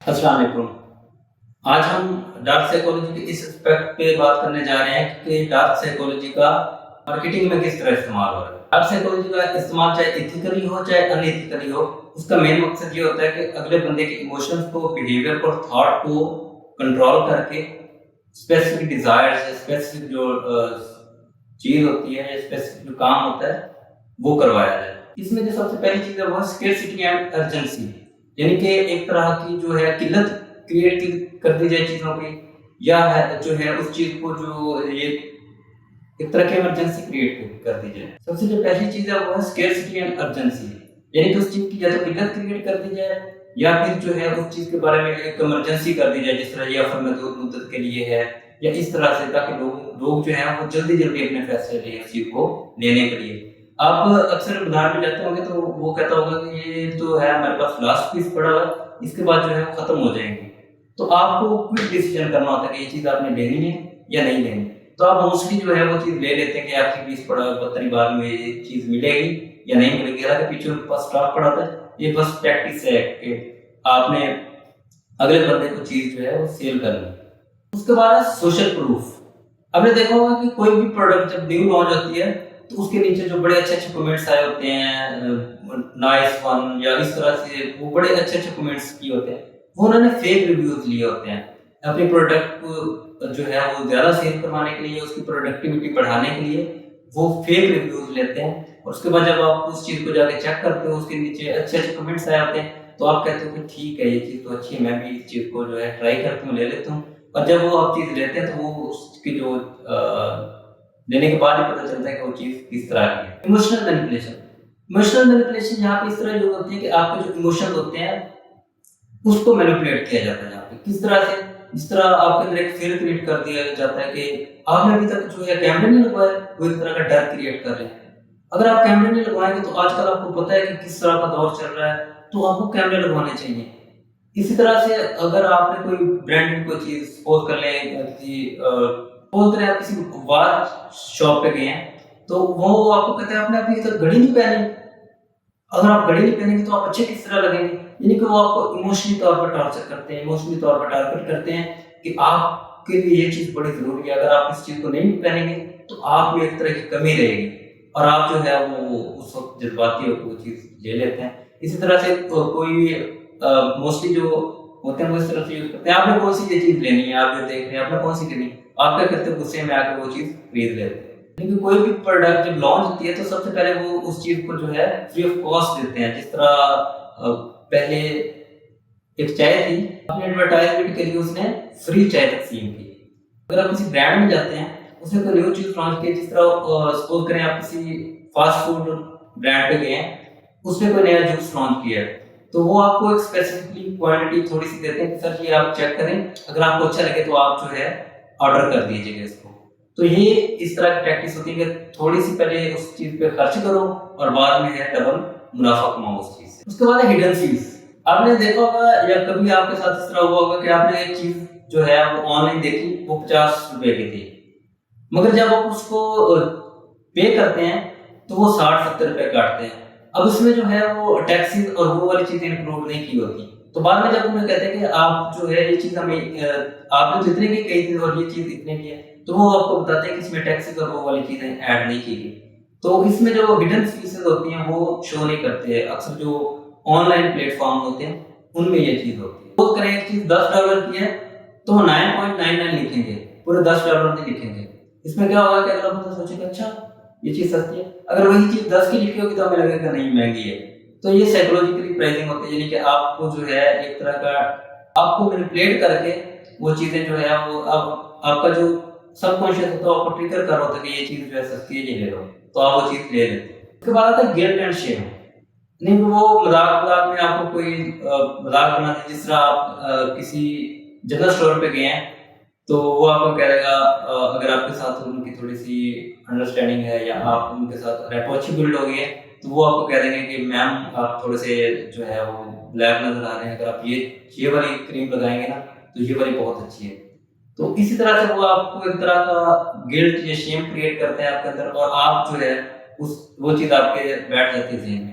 السلام علیکم۔ آج ہم ڈارک سائیکالوجی کے اس اسپیکٹ پہ بات کرنے جا رہے ہیں کہ ڈارک سائیکالوجی کا مارکیٹنگ میں کس طرح استعمال ہو رہا ہے۔ ڈارک سائیکالوجی کا استعمال چاہے ایتھیکلی ہو چاہے ان ایتھیکلی ہو، اس کا مین مقصد یہ ہوتا ہے کہ اگلے بندے کے ایموشنز کو، بیہیویئر کو اور تھاٹ کو کنٹرول کر کے اسپیسیفک ڈیزائرز، اسپیسیفک جو چیز ہوتی ہے، اسپیسیفک جو کام ہوتا ہے وہ کروایا جائے۔ اس میں جو سب سے پہلی چیز ہے وہ اسکیرسٹی اینڈ ارجنسی، یعنی کہ ایک طرح کی جو ہے قلت کریٹ کر دی جائے چیزوں کی، یا ہے جو ہے اس چیز کو جو یہ ایک طرح کی ایمرجنسی کریٹ کر دی جائے۔ سب سے جو پہلی چیز ہے وہ ہے اسکیرسٹی اینڈ ارجنسی، یعنی کہ اس چیز کی یا تو قلت کریٹ کر دی جائے یا پھر جو ہے اس چیز کے بارے میں ایک ایمرجنسی کر دی جائے، جس طرح یہ افر محدود مدت کے لیے ہے یا اس طرح سے، تاکہ لوگ جو ہے وہ جلدی جلدی اپنے فیصلے لیں اس چیز کو لینے کے لیے۔ آپ اکثر بازار میں جاتے ہوں گے تو وہ کہتا ہوگا کہ یہ تو ہے ہمارے پاس لاسٹ پیس پڑا ہوا، اس کے بعد جو ہے وہ ختم ہو جائیں گے، تو آپ کو کوئی ڈیسیجن کرنا ہوتا ہے کہ یہ چیز آپ نے لینی ہے یا نہیں لینی۔ تو آپ موسٹلی جو ہے وہ چیز لے لیتے ہیں کہ آپ کی پیس پڑا ہوا، 72 بار میں یہ چیز ملے گی یا نہیں ملے گی، حالانکہ پیچھے پاس اسٹاک پڑا تھا۔ یہ بس پریکٹس ہے کہ آپ نے اگلے بندے کو چیز جو ہے وہ سیل کرنی۔ اس کے بعد ہے سوشل پروف۔ آپ نے دیکھا ہوگا کہ کوئی بھی پروڈکٹ جب نیو لانچ ہوتی ہے تو اس کے نیچے جو بڑے اچھے کمنٹس آئے ہوتے ہیں، نائس ون یا اس طرح سے، وہ بڑے اچھے کمنٹس کیے ہوتے ہیں، وہ انہوں نے فیک ریویوز لیے ہوتے ہیں اپنے پروڈکٹ کو جو ہے وہ زیادہ سیل کروانے کے لیے، اس کی پروڈکٹیوٹی بڑھانے کے لیے وہ فیک ریویوز لیتے ہیں، اور اس کے بعد جب آپ اس چیز کو جا کے چیک کرتے ہو، اس کے نیچے اچھے کمنٹس آئے ہوتے ہیں، تو آپ کہتے ہو کہ ٹھیک ہے یہ چیز تو اچھی ہے، میں بھی اس چیز کو جو ہے ٹرائی کرتا ہوں، لے لیتا ہوں۔ اور جب وہ آپ چیز لیتے ہیں تو وہ اس کی جو لینے کے بعد ہی پتہ چلتا ہے کہ وہ چیز کس طرح کی ہے۔ ایموشنل مینیپولیشن یہاں پہ اس طرح یوز ہوتی ہے کہ آپ کے جو ایموشن ہوتے ہیں اس کو مینیپولیٹ کیا جاتا ہے یہاں پہ۔ کس طرح سے؟ جس طرح آپ کے اندر ایک فیئر کریٹ کر دیا جاتا ہے کہ آپ نے ابھی تک جو ہے کیمرے نہیں لگوائے، وہ ایک طرح کا ڈر کریٹ کر رہے ہیں۔ اگر آپ کیمرے نہیں لگوائیں گے تو آج کل آپ کو پتہ ہے کہ کس طرح کا دور چل رہا ہے، تو آپ کو کیمرے لگوانے چاہیے۔ اسی طرح سے اگر آپ نے کوئی برانڈ کوئی چیز سپوز کر لیں، سپوز کریں آپ کسی واچ شاپ پہ گئے ہیں تو وہ آپ کو کہتے ہیں آپ نے ابھی تک گھڑی نہیں پہنی، اگر آپ گھڑی نہیں پہنیں گے تو آپ اچھے کس طرح لگیں گے؟ یعنی کہ وہ آپ کو ایموشنلی طور پر ٹارچر کرتے ہیں، ایموشنلی طور پر ٹارگیٹ کرتے ہیں کہ آپ کے لیے یہ چیز بڑی ضروری ہے، اگر آپ اس چیز کو نہیں پہنیں گے تو آپ میں ایک طرح کی کمی رہے گی، اور آپ جو ہے وہ اس وقت جذباتی ہو کے وہ چیز لے لیتے ہیں۔ اسی طرح سے کوئی موسٹلی جو ہوتے ہیں وہ اس طرح سے یوز کرتے ہیں، آپ نے کون سی یہ چیز لینی ہے، آپ جو دیکھ رہے ہیں آپ نے کون سی لینی ہے، آپ کیا کرتے ہیں غصے میں آ کے وہ چیز خرید لیتے ہیں۔ لیکن کوئی بھی پروڈکٹ جب لانچ ہوتی ہے تو سب سے پہلے وہ اس چیز کو جو ہے فری آف کاسٹ دیتے ہیں۔ جس طرح پہلے ایک چائے تھی، اپنے ایڈورٹائزمنٹ کے لیے اس نے فری چائے تقسیم کی۔ اگر آپ کسی برانڈ میں جاتے ہیں، اس نے کوئی نیو چیز لانچ کی، جس طرح سپوز کریں آپ کسی فاسٹ فوڈ برانڈ پہ گئے ہیں، اس نے کوئی نیا جوس لانچ کیا ہے، تو وہ آپ کو ایک اسپیسیفکلی کوانٹٹی تھوڑی سی دیتے ہیں کہ سر یہ آپ چیک کریں، اگر آپ کو اچھا لگے تو آپ جو ہے آرڈر کر دیجیے گا اس کو۔ تو یہ اس طرح کی پریکٹس ہوتی ہے کہ تھوڑی سی پہلے اس چیز پہ خرچ کرو اور بعد میں ہے ڈبل منافع کماؤ اس چیز سے۔ اس کے بعد ہے ہڈن فیس۔ آپ نے دیکھا ہوگا یا کبھی آپ کے ساتھ اس طرح ہوا ہوگا کہ آپ نے ایک چیز جو ہے وہ آن لائن دیکھی، وہ 50 روپے کی تھی، مگر جب آپ اس کو پے کرتے ہیں تو وہ 60-70 روپے کاٹتے ہیں۔ اب اس میں جو ہے وہ ٹیکسز اور وہ والی چیزیں انکلوڈ نہیں کی ہوتی، تو بعد میں جب انہیں کہتے ہیں کہ آپ جو ہے یہ چیز ہمیں آپ نے تو اتنے کی کہی تھی اور یہ چیز اتنے کی ہے، تو وہ آپ کو بتاتے ہیں کہ اس میں ٹیکسز اور وہ والی چیزیں ایڈ نہیں کی گئی۔ تو اس میں جو ہڈن فیسز ہوتی ہیں وہ شو نہیں کرتے، اکثر جو آن لائن پلیٹ فارم ہوتے ہیں ان میں یہ چیز ہوتی ہے۔ وہ کریں ایک چیز $10 کی ہے تو 9.99 لکھیں گے، پورے $10 نہیں لکھیں گے۔ اس میں کیا ہوگا کہ اگر آپ سوچیں گے اچھا یہ چیز سستی ہے، اگر وہی چیز 10 کی لکھی ہوگی تو ہمیں لگے گا نہیں مہنگی ہے۔ تو یہ سائیکولوجیکلی پرائزنگ ہوتی ہے، یعنی کہ آپ کو جو ہے ایک طرح کا آپ کو مینیپولیٹ کر کے وہ چیزیں جو ہے وہ آپ کا جو سب کانشیس ہوتا ہے آپ کو ٹریگر کر رہا ہوتا ہے کہ یہ چیز جو ہے سستی ہے، یہ لے لو، تو آپ وہ چیز لے لیتے ہیں۔ اس کے بعد آتا ہے گلٹ اینڈ شیم، نہیں وہ مذاق میں آپ کو کوئی مذاق بنا دے، جس طرح آپ کسی جنرل اسٹور پہ گئے ہیں تو وہ آپ کو کہہ رہے گا، اگر آپ کے ساتھ ان کی تھوڑی سی انڈرسٹینڈنگ ہے یا آپ ان کے ساتھ ریپو اچھی بلڈ ہو گئی ہے تو وہ آپ کو کہہ دیں گے کہ میم آپ تھوڑے سے جو ہے وہ بلیک نظر آ رہے ہیں، اگر آپ یہ والی کریم لگائیں گے نا تو یہ والی بہت اچھی ہے۔ تو اسی طرح سے وہ آپ کو ایک طرح کا گلٹ یا شیم کریٹ کرتے ہیں آپ کے اندر، اور آپ جو ہے وہ چیز آپ کے بیٹھ جاتی ہے ذہن میں۔